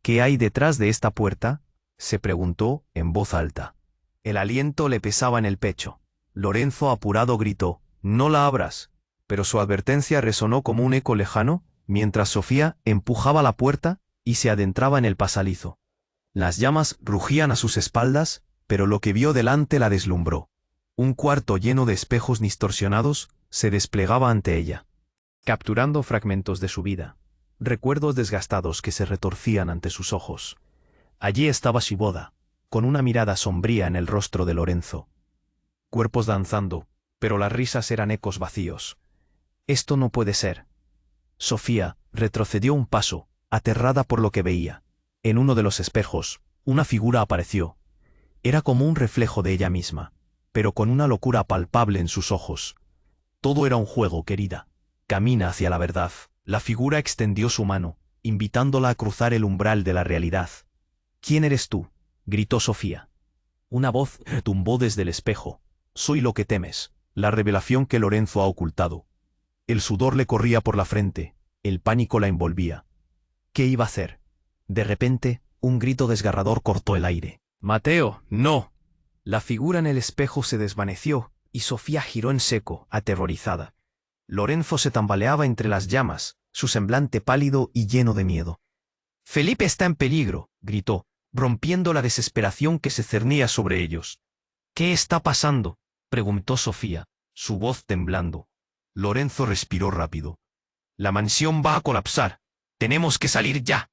¿Qué hay detrás de esta puerta?, se preguntó en voz alta. El aliento le pesaba en el pecho. Lorenzo apurado gritó, «¡No la abras!», pero su advertencia resonó como un eco lejano, mientras Sofía empujaba la puerta y se adentraba en el pasadizo. Las llamas rugían a sus espaldas, pero lo que vio delante la deslumbró. Un cuarto lleno de espejos distorsionados se desplegaba ante ella, capturando fragmentos de su vida, recuerdos desgastados que se retorcían ante sus ojos. Allí estaba su boda, con una mirada sombría en el rostro de Lorenzo. Cuerpos danzando, pero las risas eran ecos vacíos. Esto no puede ser. Sofía retrocedió un paso, aterrada por lo que veía. En uno de los espejos, una figura apareció. Era como un reflejo de ella misma, pero con una locura palpable en sus ojos. Todo era un juego, querida. Camina hacia la verdad. La figura extendió su mano, invitándola a cruzar el umbral de la realidad. «¿Quién eres tú?», gritó Sofía. Una voz retumbó desde el espejo. «Soy lo que temes, la revelación que Lorenzo ha ocultado». El sudor le corría por la frente, el pánico la envolvía. ¿Qué iba a hacer? De repente, un grito desgarrador cortó el aire. «¡Mateo, no!». La figura en el espejo se desvaneció y Sofía giró en seco, aterrorizada. Lorenzo se tambaleaba entre las llamas, su semblante pálido y lleno de miedo. «Felipe está en peligro», gritó, rompiendo la desesperación que se cernía sobre ellos. «¿Qué está pasando?», preguntó Sofía, su voz temblando. Lorenzo respiró rápido. «La mansión va a colapsar. Tenemos que salir ya».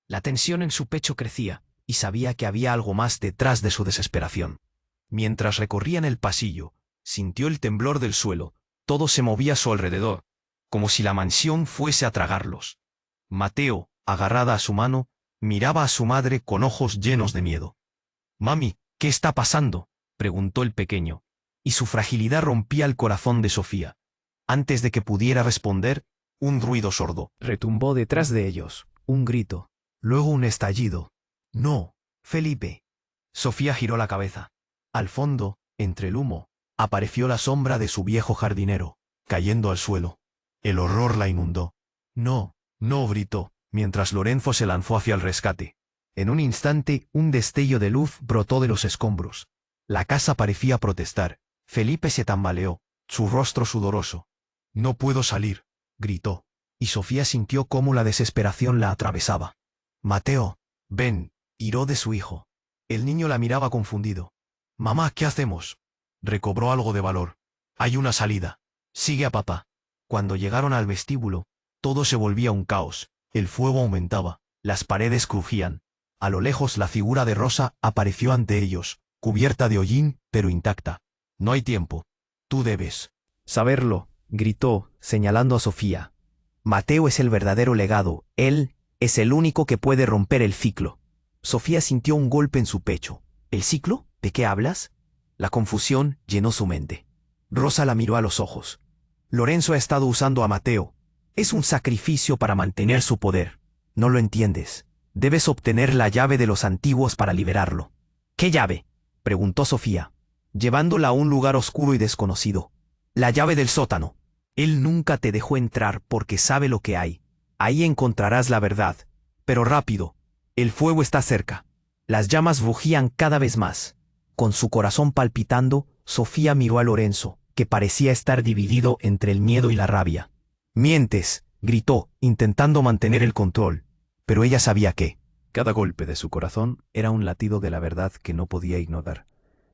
La tensión en su pecho crecía, y sabía que había algo más detrás de su desesperación. Mientras recorrían el pasillo, sintió el temblor del suelo. Todo se movía a su alrededor, como si la mansión fuese a tragarlos. Mateo, agarrada a su mano, miraba a su madre con ojos llenos de miedo. «Mami, ¿qué está pasando?», preguntó el pequeño, y su fragilidad rompía el corazón de Sofía. Antes de que pudiera responder, un ruido sordo retumbó detrás de ellos, un grito, luego un estallido. «No, Felipe». Sofía giró la cabeza. Al fondo, entre el humo, apareció la sombra de su viejo jardinero, cayendo al suelo. El horror la inundó. «No, no», gritó, mientras Lorenzo se lanzó hacia el rescate. En un instante, un destello de luz brotó de los escombros. La casa parecía protestar. Felipe se tambaleó, su rostro sudoroso. «No puedo salir», gritó, y Sofía sintió cómo la desesperación la atravesaba. «Mateo, ven», iró de su hijo. El niño la miraba confundido. «Mamá, ¿qué hacemos?». Recobró algo de valor. «Hay una salida. Sigue a papá». Cuando llegaron al vestíbulo, todo se volvía un caos. El fuego aumentaba, las paredes crujían. A lo lejos la figura de Rosa apareció ante ellos, cubierta de hollín, pero intacta. «No hay tiempo. Tú debes saberlo», gritó, señalando a Sofía. «Mateo es el verdadero legado. Él es el único que puede romper el ciclo». Sofía sintió un golpe en su pecho. «¿El ciclo? ¿De qué hablas?». La confusión llenó su mente. Rosa la miró a los ojos. Lorenzo ha estado usando a Mateo. Es un sacrificio para mantener su poder. No lo entiendes. Debes obtener la llave de los antiguos para liberarlo. ¿Qué llave?, preguntó Sofía, llevándola a un lugar oscuro y desconocido. La llave del sótano. Él nunca te dejó entrar porque sabe lo que hay. Ahí encontrarás la verdad. Pero rápido. El fuego está cerca. Las llamas rugían cada vez más. Con su corazón palpitando, Sofía miró a Lorenzo, que parecía estar dividido entre el miedo y la rabia. «Mientes», gritó, intentando mantener el control. Pero ella sabía que cada golpe de su corazón era un latido de la verdad que no podía ignorar.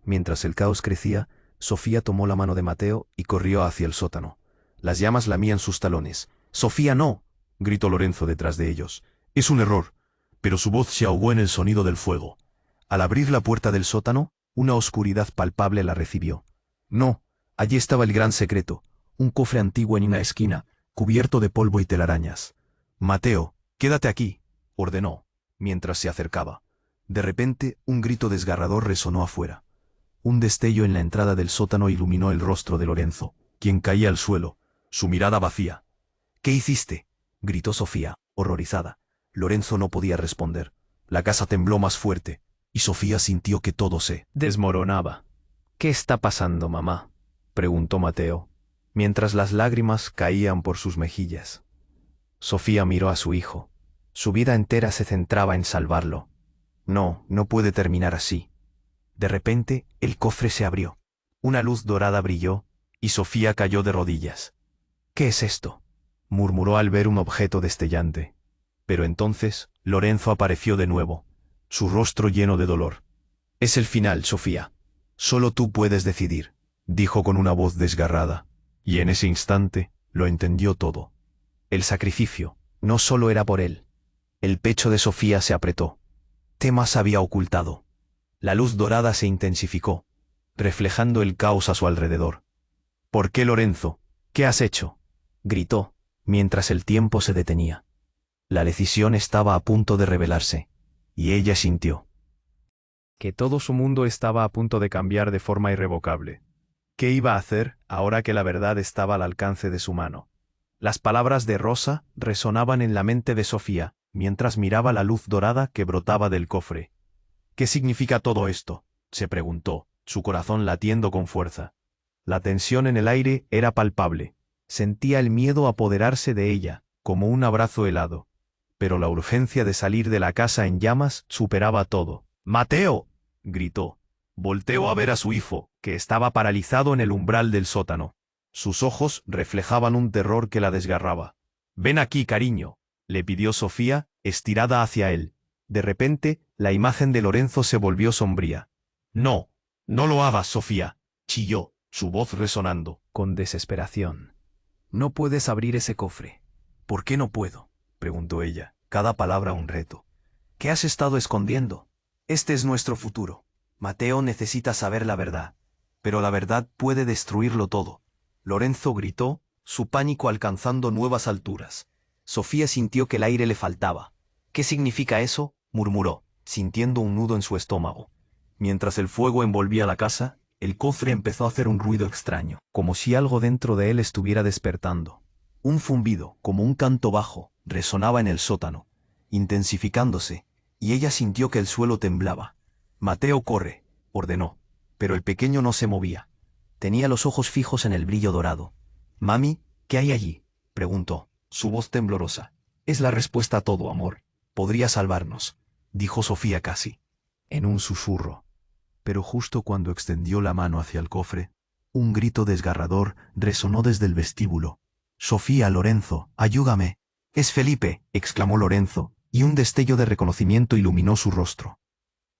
Mientras el caos crecía, Sofía tomó la mano de Mateo y corrió hacia el sótano. Las llamas lamían sus talones. «¡Sofía, no!», gritó Lorenzo detrás de ellos. «Es un error». Pero su voz se ahogó en el sonido del fuego. Al abrir la puerta del sótano, una oscuridad palpable la recibió. No, allí estaba el gran secreto, un cofre antiguo en una esquina, cubierto de polvo y telarañas. «Mateo, quédate aquí», ordenó, mientras se acercaba. De repente, un grito desgarrador resonó afuera. Un destello en la entrada del sótano iluminó el rostro de Lorenzo, quien caía al suelo, su mirada vacía. «¿Qué hiciste?», gritó Sofía, horrorizada. Lorenzo no podía responder. La casa tembló más fuerte, y Sofía sintió que todo se desmoronaba. «¿Qué está pasando, mamá?», preguntó Mateo, mientras las lágrimas caían por sus mejillas. Sofía miró a su hijo. Su vida entera se centraba en salvarlo. No puede terminar así. De repente, el cofre se abrió. Una luz dorada brilló, y Sofía cayó de rodillas. «¿Qué es esto?», murmuró al ver un objeto destellante. Pero entonces, Lorenzo apareció de nuevo, su rostro lleno de dolor. «Es el final, Sofía. Solo tú puedes decidir», dijo con una voz desgarrada. Y en ese instante, lo entendió todo. El sacrificio no solo era por él. El pecho de Sofía se apretó. ¿Qué más había ocultado? La luz dorada se intensificó, reflejando el caos a su alrededor. «¿Por qué, Lorenzo? ¿Qué has hecho?», gritó, mientras el tiempo se detenía. La decisión estaba a punto de revelarse, y ella sintió que todo su mundo estaba a punto de cambiar de forma irrevocable. ¿Qué iba a hacer ahora que la verdad estaba al alcance de su mano? Las palabras de Rosa resonaban en la mente de Sofía, mientras miraba la luz dorada que brotaba del cofre. «¿Qué significa todo esto?», se preguntó, su corazón latiendo con fuerza. La tensión en el aire era palpable. Sentía el miedo apoderarse de ella, como un abrazo helado. Pero la urgencia de salir de la casa en llamas superaba todo. «¡Mateo!», gritó. Volteó a ver a su hijo, que estaba paralizado en el umbral del sótano. Sus ojos reflejaban un terror que la desgarraba. «Ven aquí, cariño», le pidió Sofía, estirada hacia él. De repente, la imagen de Lorenzo se volvió sombría. «No, no lo hagas, Sofía», chilló, su voz resonando con desesperación. «No puedes abrir ese cofre». «¿Por qué no puedo?», preguntó ella, cada palabra un reto. «¿Qué has estado escondiendo? Este es nuestro futuro. Mateo necesita saber la verdad. Pero la verdad puede destruirlo todo». Lorenzo gritó, su pánico alcanzando nuevas alturas. Sofía sintió que el aire le faltaba. «¿Qué significa eso?», murmuró, sintiendo un nudo en su estómago. Mientras el fuego envolvía la casa, el cofre empezó a hacer un ruido extraño, como si algo dentro de él estuviera despertando. Un zumbido, como un canto bajo, resonaba en el sótano, intensificándose, y ella sintió que el suelo temblaba. «Mateo, corre», ordenó, pero el pequeño no se movía. Tenía los ojos fijos en el brillo dorado. «Mami, ¿qué hay allí?», preguntó, su voz temblorosa. «Es la respuesta a todo, amor. Podría salvarnos», dijo Sofía casi en un susurro. Pero justo cuando extendió la mano hacia el cofre, un grito desgarrador resonó desde el vestíbulo. «Sofía, Lorenzo, ayúdame». «Es Felipe», exclamó Lorenzo, y un destello de reconocimiento iluminó su rostro.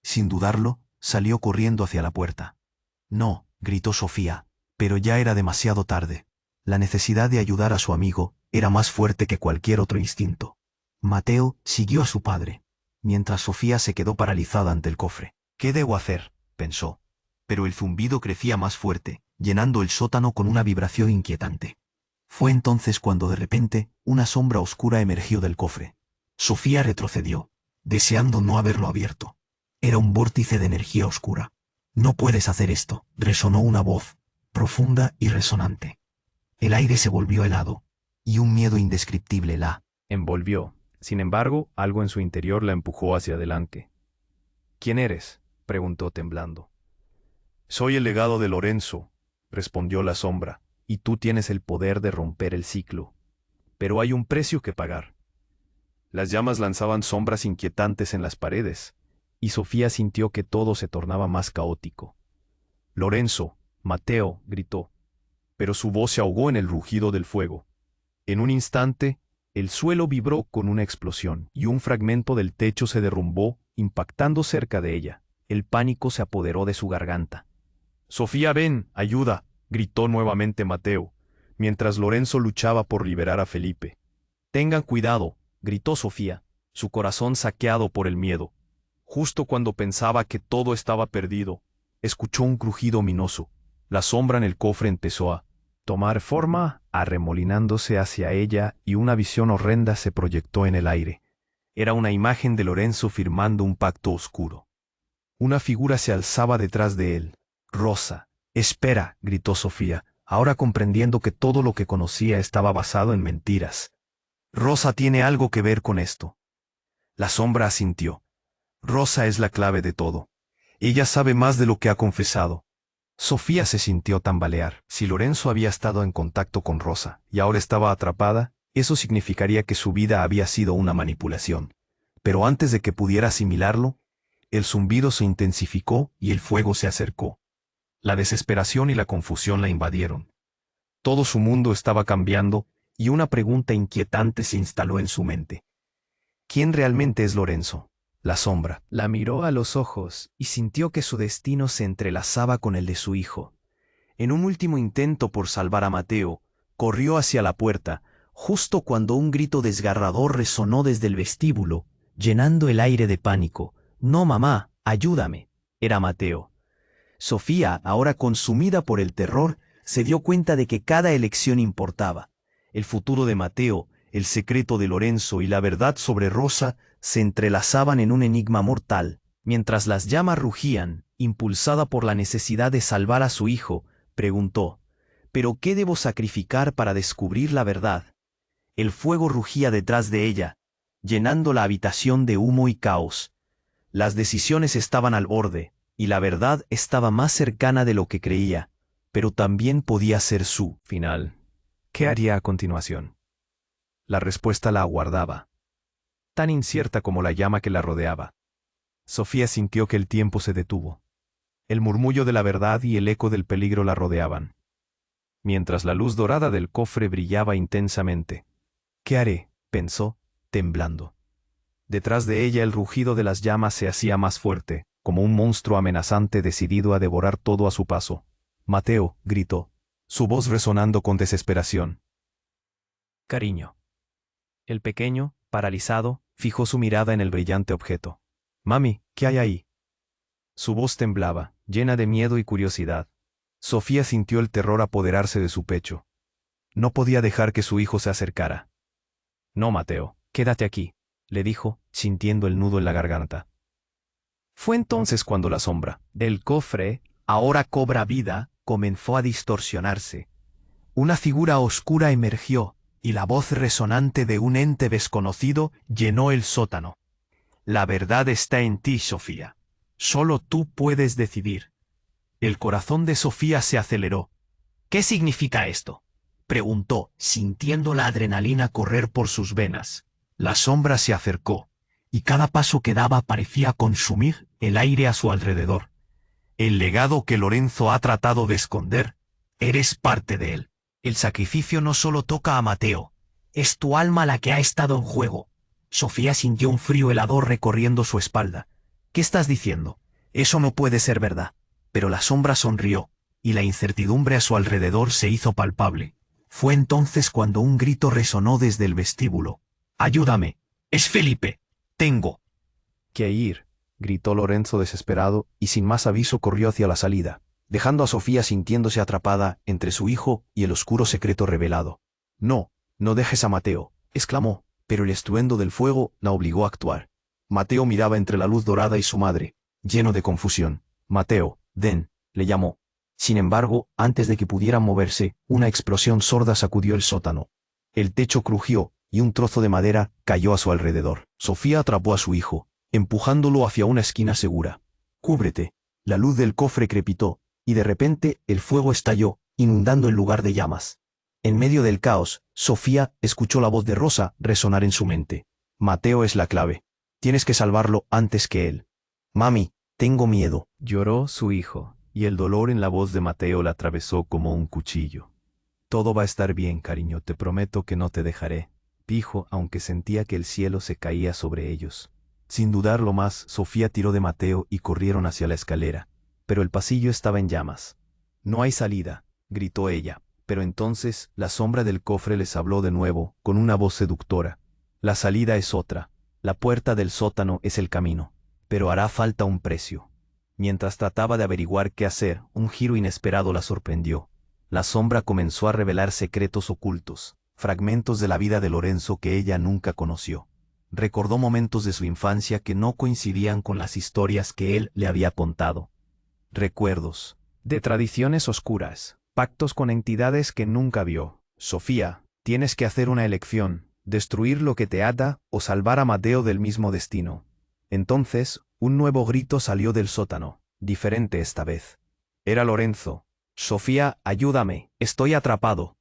Sin dudarlo, salió corriendo hacia la puerta. «No», gritó Sofía, pero ya era demasiado tarde. La necesidad de ayudar a su amigo era más fuerte que cualquier otro instinto. Mateo siguió a su padre, mientras Sofía se quedó paralizada ante el cofre. «¿Qué debo hacer?», pensó. Pero el zumbido crecía más fuerte, llenando el sótano con una vibración inquietante. Fue entonces cuando de repente una sombra oscura emergió del cofre. Sofía retrocedió, deseando no haberlo abierto. Era un vórtice de energía oscura. «No puedes hacer esto», resonó una voz, profunda y resonante. El aire se volvió helado, y un miedo indescriptible la envolvió. Sin embargo, algo en su interior la empujó hacia adelante. ¿Quién eres?, preguntó temblando. Soy el legado de Lorenzo, respondió la sombra, y tú tienes el poder de romper el ciclo. Pero hay un precio que pagar. Las llamas lanzaban sombras inquietantes en las paredes, y Sofía sintió que todo se tornaba más caótico. Lorenzo, Mateo, gritó, pero su voz se ahogó en el rugido del fuego. En un instante, el suelo vibró con una explosión, y un fragmento del techo se derrumbó, impactando cerca de ella. El pánico se apoderó de su garganta. «Sofía, ven, ayuda», gritó nuevamente Mateo, mientras Lorenzo luchaba por liberar a Felipe. «Tengan cuidado», gritó Sofía, su corazón saqueado por el miedo. Justo cuando pensaba que todo estaba perdido, escuchó un crujido ominoso. La sombra en el cofre empezó a tomar forma, arremolinándose hacia ella, y una visión horrenda se proyectó en el aire. Era una imagen de Lorenzo firmando un pacto oscuro. Una figura se alzaba detrás de él. «Rosa, espera», gritó Sofía, ahora comprendiendo que todo lo que conocía estaba basado en mentiras. «Rosa tiene algo que ver con esto». La sombra asintió. «Rosa es la clave de todo. Ella sabe más de lo que ha confesado». Sofía se sintió tambalear. Si Lorenzo había estado en contacto con Rosa y ahora estaba atrapada, eso significaría que su vida había sido una manipulación. Pero antes de que pudiera asimilarlo, el zumbido se intensificó y el fuego se acercó. La desesperación y la confusión la invadieron. Todo su mundo estaba cambiando y una pregunta inquietante se instaló en su mente. ¿Quién realmente es Lorenzo? La sombra la miró a los ojos y sintió que su destino se entrelazaba con el de su hijo. En un último intento por salvar a Mateo, corrió hacia la puerta, justo cuando un grito desgarrador resonó desde el vestíbulo, llenando el aire de pánico. «No, mamá, ayúdame», era Mateo. Sofía, ahora consumida por el terror, se dio cuenta de que cada elección importaba. El futuro de Mateo, el secreto de Lorenzo y la verdad sobre Rosa se entrelazaban en un enigma mortal. Mientras las llamas rugían, impulsada por la necesidad de salvar a su hijo, preguntó, «¿Pero qué debo sacrificar para descubrir la verdad?». El fuego rugía detrás de ella, llenando la habitación de humo y caos. Las decisiones estaban al borde, y la verdad estaba más cercana de lo que creía, pero también podía ser su final. ¿Qué haría a continuación? La respuesta la aguardaba, tan incierta como la llama que la rodeaba. Sofía sintió que el tiempo se detuvo. El murmullo de la verdad y el eco del peligro la rodeaban, mientras la luz dorada del cofre brillaba intensamente. «¿Qué haré?», pensó, temblando. Detrás de ella el rugido de las llamas se hacía más fuerte, como un monstruo amenazante decidido a devorar todo a su paso. «Mateo», gritó, su voz resonando con desesperación. «Cariño». El pequeño, paralizado, fijó su mirada en el brillante objeto. «Mami, ¿qué hay ahí?». Su voz temblaba, llena de miedo y curiosidad. Sofía sintió el terror apoderarse de su pecho. No podía dejar que su hijo se acercara. «No, Mateo, quédate aquí», le dijo, sintiendo el nudo en la garganta. Fue entonces cuando la sombra del cofre, ahora cobra vida, comenzó a distorsionarse. Una figura oscura emergió, y la voz resonante de un ente desconocido llenó el sótano. «La verdad está en ti, Sofía. Solo tú puedes decidir». El corazón de Sofía se aceleró. «¿Qué significa esto?», preguntó, sintiendo la adrenalina correr por sus venas. La sombra se acercó, y cada paso que daba parecía consumir el aire a su alrededor. «El legado que Lorenzo ha tratado de esconder, eres parte de él. El sacrificio no solo toca a Mateo, es tu alma la que ha estado en juego». Sofía sintió un frío helador recorriendo su espalda. «¿Qué estás diciendo? Eso no puede ser verdad». Pero la sombra sonrió, y la incertidumbre a su alrededor se hizo palpable. Fue entonces cuando un grito resonó desde el vestíbulo. «¡Ayúdame! ¡Es Felipe! ¡Tengo que ir!», gritó Lorenzo desesperado, y sin más aviso corrió hacia la salida, dejando a Sofía sintiéndose atrapada entre su hijo y el oscuro secreto revelado. «No, no dejes a Mateo», exclamó, pero el estruendo del fuego la obligó a actuar. Mateo miraba entre la luz dorada y su madre, lleno de confusión. «Mateo, ven», le llamó. Sin embargo, antes de que pudieran moverse, una explosión sorda sacudió el sótano. El techo crujió, y un trozo de madera cayó a su alrededor. Sofía atrapó a su hijo, empujándolo hacia una esquina segura. «Cúbrete». La luz del cofre crepitó, y de repente el fuego estalló, inundando el lugar de llamas. En medio del caos, Sofía escuchó la voz de Rosa resonar en su mente. «Mateo es la clave. Tienes que salvarlo antes que él». «Mami, tengo miedo». Lloró su hijo, y el dolor en la voz de Mateo la atravesó como un cuchillo. «Todo va a estar bien, cariño, te prometo que no te dejaré», dijo, aunque sentía que el cielo se caía sobre ellos. Sin dudarlo más, Sofía tiró de Mateo y corrieron hacia la escalera, pero el pasillo estaba en llamas. «No hay salida», gritó ella, pero entonces la sombra del cofre les habló de nuevo, con una voz seductora. «La salida es otra, la puerta del sótano es el camino, pero hará falta un precio». Mientras trataba de averiguar qué hacer, un giro inesperado la sorprendió. La sombra comenzó a revelar secretos ocultos, fragmentos de la vida de Lorenzo que ella nunca conoció. Recordó momentos de su infancia que no coincidían con las historias que él le había contado. Recuerdos de tradiciones oscuras, pactos con entidades que nunca vio. «Sofía, tienes que hacer una elección, destruir lo que te ata o salvar a Mateo del mismo destino». Entonces, un nuevo grito salió del sótano, diferente esta vez. Era Lorenzo. «Sofía, ayúdame, estoy atrapado».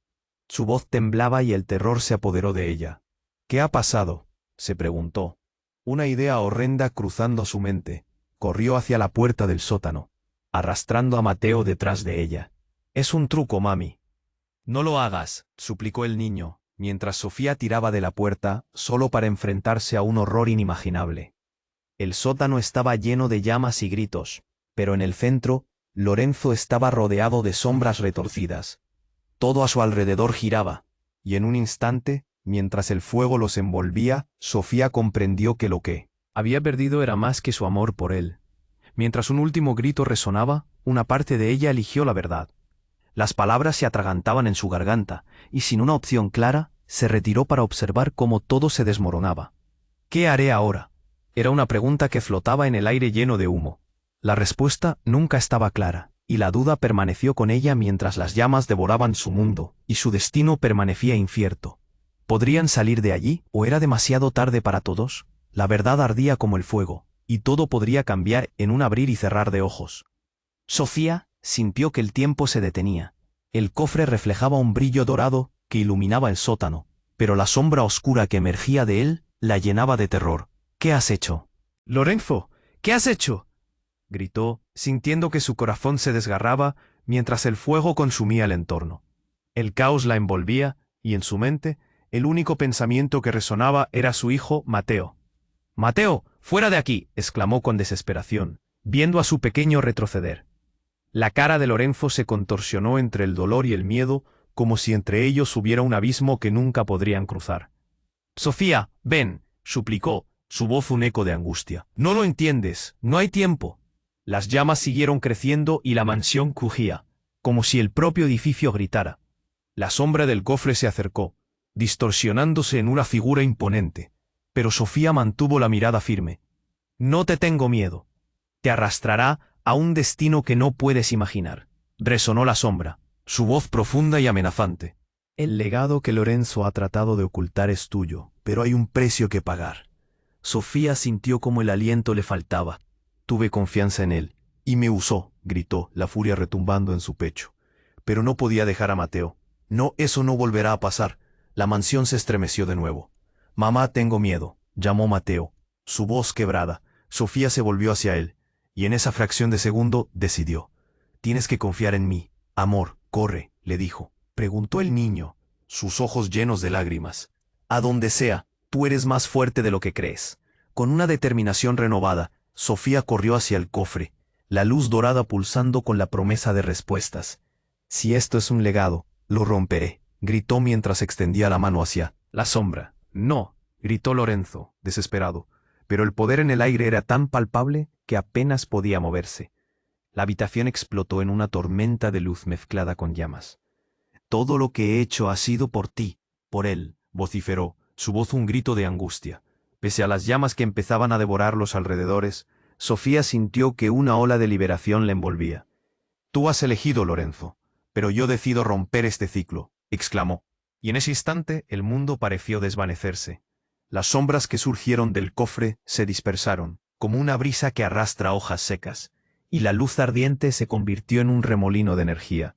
Su voz temblaba y el terror se apoderó de ella. «¿Qué ha pasado?», se preguntó. Una idea horrenda cruzando su mente. Corrió hacia la puerta del sótano, arrastrando a Mateo detrás de ella. «Es un truco, mami». «No lo hagas», suplicó el niño, mientras Sofía tiraba de la puerta, solo para enfrentarse a un horror inimaginable. El sótano estaba lleno de llamas y gritos, pero en el centro, Lorenzo estaba rodeado de sombras retorcidas. Todo a su alrededor giraba, y en un instante, mientras el fuego los envolvía, Sofía comprendió que lo que había perdido era más que su amor por él. Mientras un último grito resonaba, una parte de ella eligió la verdad. Las palabras se atragantaban en su garganta, y sin una opción clara, se retiró para observar cómo todo se desmoronaba. «¿Qué haré ahora?», era una pregunta que flotaba en el aire lleno de humo. La respuesta nunca estaba clara, y la duda permaneció con ella mientras las llamas devoraban su mundo, y su destino permanecía incierto. ¿Podrían salir de allí, o era demasiado tarde para todos? La verdad ardía como el fuego, y todo podría cambiar en un abrir y cerrar de ojos. Sofía sintió que el tiempo se detenía. El cofre reflejaba un brillo dorado que iluminaba el sótano, pero la sombra oscura que emergía de él la llenaba de terror. «¿Qué has hecho?» «Lorenzo, ¿qué has hecho?», gritó, sintiendo que su corazón se desgarraba mientras el fuego consumía el entorno. El caos la envolvía, y en su mente, el único pensamiento que resonaba era su hijo Mateo. «¡Mateo, fuera de aquí!», exclamó con desesperación, viendo a su pequeño retroceder. La cara de Lorenzo se contorsionó entre el dolor y el miedo, como si entre ellos hubiera un abismo que nunca podrían cruzar. «Sofía, ven», suplicó, su voz un eco de angustia. «No lo entiendes, no hay tiempo». Las llamas siguieron creciendo y la mansión crujía, como si el propio edificio gritara. La sombra del cofre se acercó, distorsionándose en una figura imponente, pero Sofía mantuvo la mirada firme. «No te tengo miedo. Te arrastrará a un destino que no puedes imaginar», resonó la sombra, su voz profunda y amenazante. «El legado que Lorenzo ha tratado de ocultar es tuyo, pero hay un precio que pagar». Sofía sintió como el aliento le faltaba. «Tuve confianza en él, y me usó», gritó, la furia retumbando en su pecho. «Pero no podía dejar a Mateo. No, eso no volverá a pasar». La mansión se estremeció de nuevo. «Mamá, tengo miedo», llamó Mateo, su voz quebrada. Sofía se volvió hacia él, y en esa fracción de segundo decidió. «Tienes que confiar en mí. Amor, corre», le dijo. Preguntó el niño, sus ojos llenos de lágrimas. «A donde sea, tú eres más fuerte de lo que crees». Con una determinación renovada, Sofía corrió hacia el cofre, la luz dorada pulsando con la promesa de respuestas. «Si esto es un legado, lo romperé», gritó mientras extendía la mano hacia la sombra. «No», gritó Lorenzo, desesperado, pero el poder en el aire era tan palpable que apenas podía moverse. La habitación explotó en una tormenta de luz mezclada con llamas. «Todo lo que he hecho ha sido por ti, por él», vociferó, su voz un grito de angustia. Pese a las llamas que empezaban a devorar los alrededores, Sofía sintió que una ola de liberación la envolvía. Tú has elegido, Lorenzo, pero yo decido romper este ciclo, exclamó. Y en ese instante el mundo pareció desvanecerse. Las sombras que surgieron del cofre se dispersaron, como una brisa que arrastra hojas secas, y la luz ardiente se convirtió en un remolino de energía.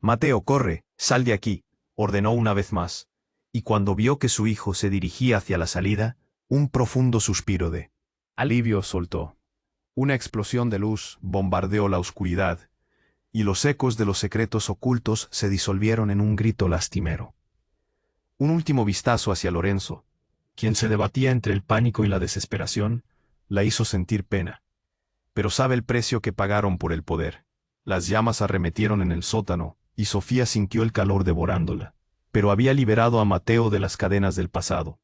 Mateo, corre, sal de aquí, ordenó una vez más, y cuando vio que su hijo se dirigía hacia la salida, un profundo suspiro de alivio soltó. Una explosión de luz bombardeó la oscuridad, y los ecos de los secretos ocultos se disolvieron en un grito lastimero. Un último vistazo hacia Lorenzo, quien se debatía entre el pánico y la desesperación, la hizo sentir pena. Pero sabe el precio que pagaron por el poder. Las llamas arremetieron en el sótano, y Sofía sintió el calor devorándola. Pero había liberado a Mateo de las cadenas del pasado.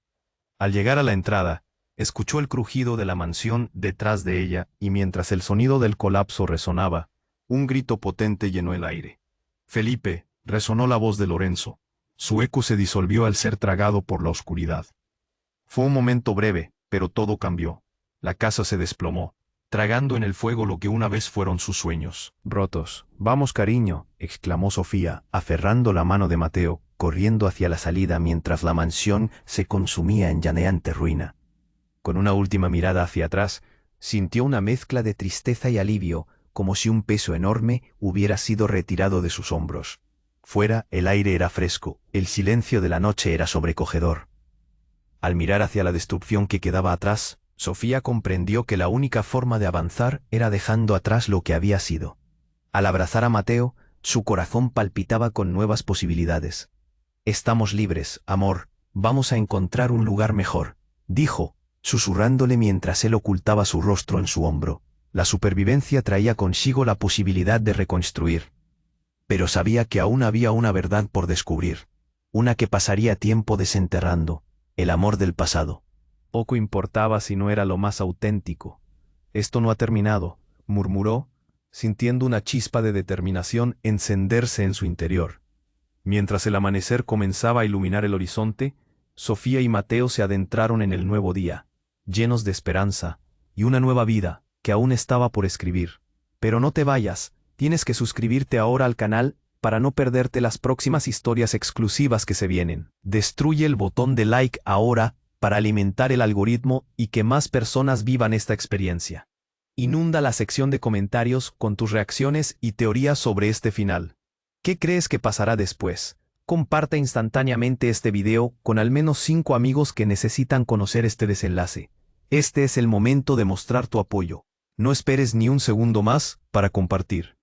Al llegar a la entrada, escuchó el crujido de la mansión detrás de ella, y mientras el sonido del colapso resonaba, un grito potente llenó el aire. «Felipe», resonó la voz de Lorenzo. Su eco se disolvió al ser tragado por la oscuridad. Fue un momento breve, pero todo cambió. La casa se desplomó, tragando en el fuego lo que una vez fueron sus sueños. «Rotos. Vamos, cariño», exclamó Sofía, aferrando la mano de Mateo, corriendo hacia la salida mientras la mansión se consumía en llameante ruina. Con una última mirada hacia atrás, sintió una mezcla de tristeza y alivio, como si un peso enorme hubiera sido retirado de sus hombros. Fuera, el aire era fresco, el silencio de la noche era sobrecogedor. Al mirar hacia la destrucción que quedaba atrás, Sofía comprendió que la única forma de avanzar era dejando atrás lo que había sido. Al abrazar a Mateo, su corazón palpitaba con nuevas posibilidades. «Estamos libres, amor, vamos a encontrar un lugar mejor», dijo, susurrándole mientras él ocultaba su rostro en su hombro. La supervivencia traía consigo la posibilidad de reconstruir. Pero sabía que aún había una verdad por descubrir, una que pasaría tiempo desenterrando, el amor del pasado. Poco importaba si no era lo más auténtico. «Esto no ha terminado», murmuró, sintiendo una chispa de determinación encenderse en su interior. Mientras el amanecer comenzaba a iluminar el horizonte, Sofía y Mateo se adentraron en el nuevo día, llenos de esperanza, y una nueva vida, que aún estaba por escribir. Pero no te vayas, tienes que suscribirte ahora al canal, para no perderte las próximas historias exclusivas que se vienen. Destruye el botón de like ahora, para alimentar el algoritmo y que más personas vivan esta experiencia. Inunda la sección de comentarios con tus reacciones y teorías sobre este final. ¿Qué crees que pasará después? Comparte instantáneamente este video con al menos 5 amigos que necesitan conocer este desenlace. Este es el momento de mostrar tu apoyo. No esperes ni un segundo más para compartir.